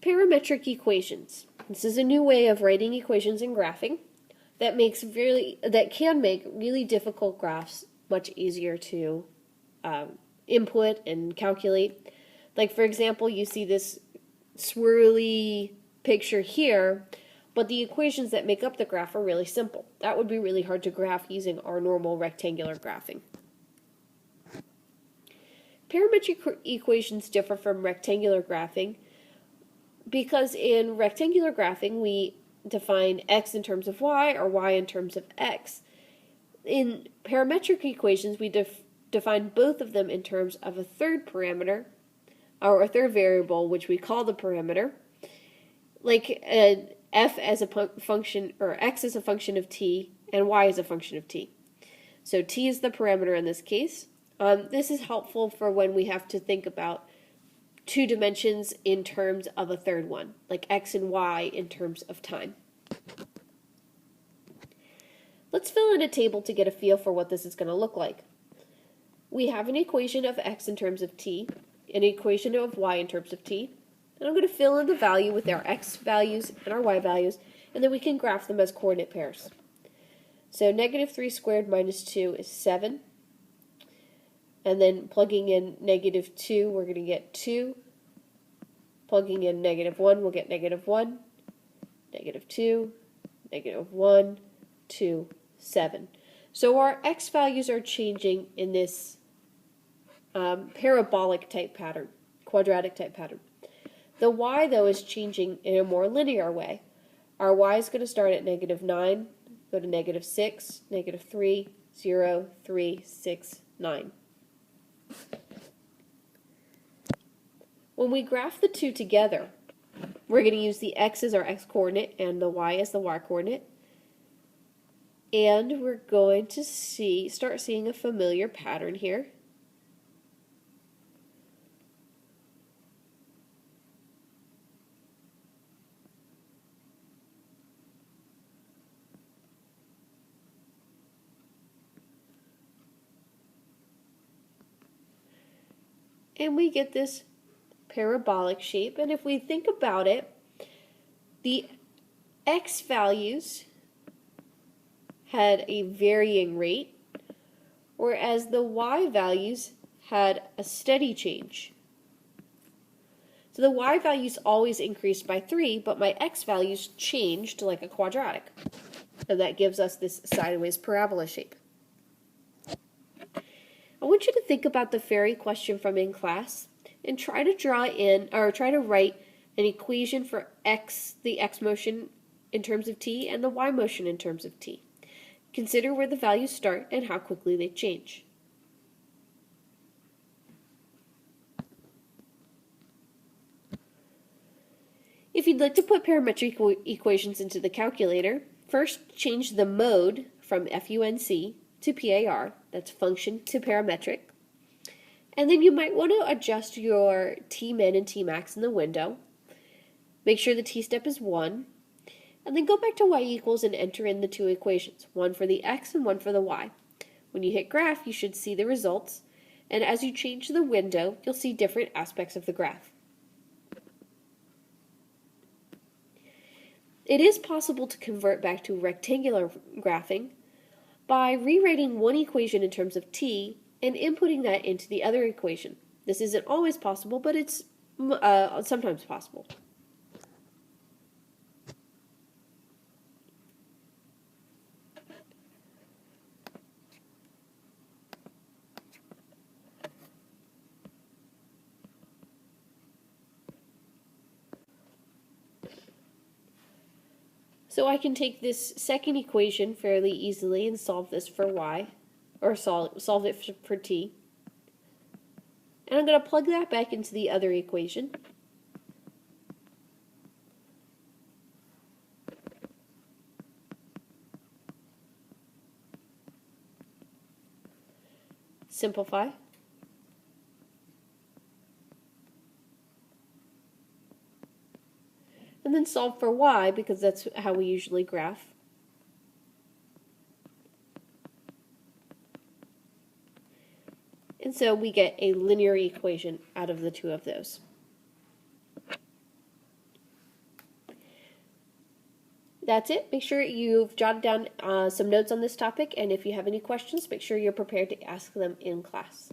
Parametric equations. This is a new way of writing equations and graphing that can make really difficult graphs much easier to input and calculate. Like, for example, you see this swirly picture here, but the equations that make up the graph are really simple. That would be really hard to graph using our normal rectangular graphing. Parametric equations differ from rectangular graphing because in rectangular graphing we define x in terms of y or y in terms of x. In parametric equations we define both of them in terms of a third parameter or a third variable, which we call the parameter, like f as a function, or x as a function of t and y as a function of t. So t is the parameter in this case. This is helpful for when we have to think about two dimensions in terms of a third one, like x and y in terms of time. Let's fill in a table to get a feel for what this is going to look like. We have an equation of x in terms of t, an equation of y in terms of t, and I'm going to fill in the value with our x values and our y values, and then we can graph them as coordinate pairs. So negative 3 squared minus 2 is 7. And then plugging in negative 2, we're going to get 2. Plugging in negative 1, we'll get negative 1. Negative 2, negative 1, 2, 7. So our x values are changing in this parabolic type pattern, quadratic type pattern. The y, though, is changing in a more linear way. Our y is going to start at negative 9, go to negative 6, negative 3, 0, 3, 6, 9. When we graph the two together, we're going to use the x as our x-coordinate and the y as the y-coordinate. And we're going to start seeing a familiar pattern here. And we get this parabolic shape. And if we think about it, the x values had a varying rate, whereas the y values had a steady change. So the y values always increased by 3, but my x values changed like a quadratic. And that gives us this sideways parabola shape. I want you to think about the fairy question from in class and try to write an equation for the x motion in terms of t and the y motion in terms of t. Consider where the values start and how quickly they change. If you'd like to put parametric equations into the calculator, first change the mode from FUNC to PAR, that's function to parametric. And then you might want to adjust your Tmin and Tmax in the window. Make sure the T-step is 1. And then go back to y equals and enter in the two equations, one for the x and one for the y. When you hit graph, you should see the results. And as you change the window, you'll see different aspects of the graph. It is possible to convert back to rectangular graphing by rewriting one equation in terms of t and inputting that into the other equation. This isn't always possible, but it's sometimes possible. So I can take this second equation fairly easily and solve this for y, or solve it for t. And I'm going to plug that back into the other equation. Simplify. And then solve for y, because that's how we usually graph. And so we get a linear equation out of the two of those. that's it. Make sure you've jotted down some notes on this topic, and if you have any questions, make sure you're prepared to ask them in class.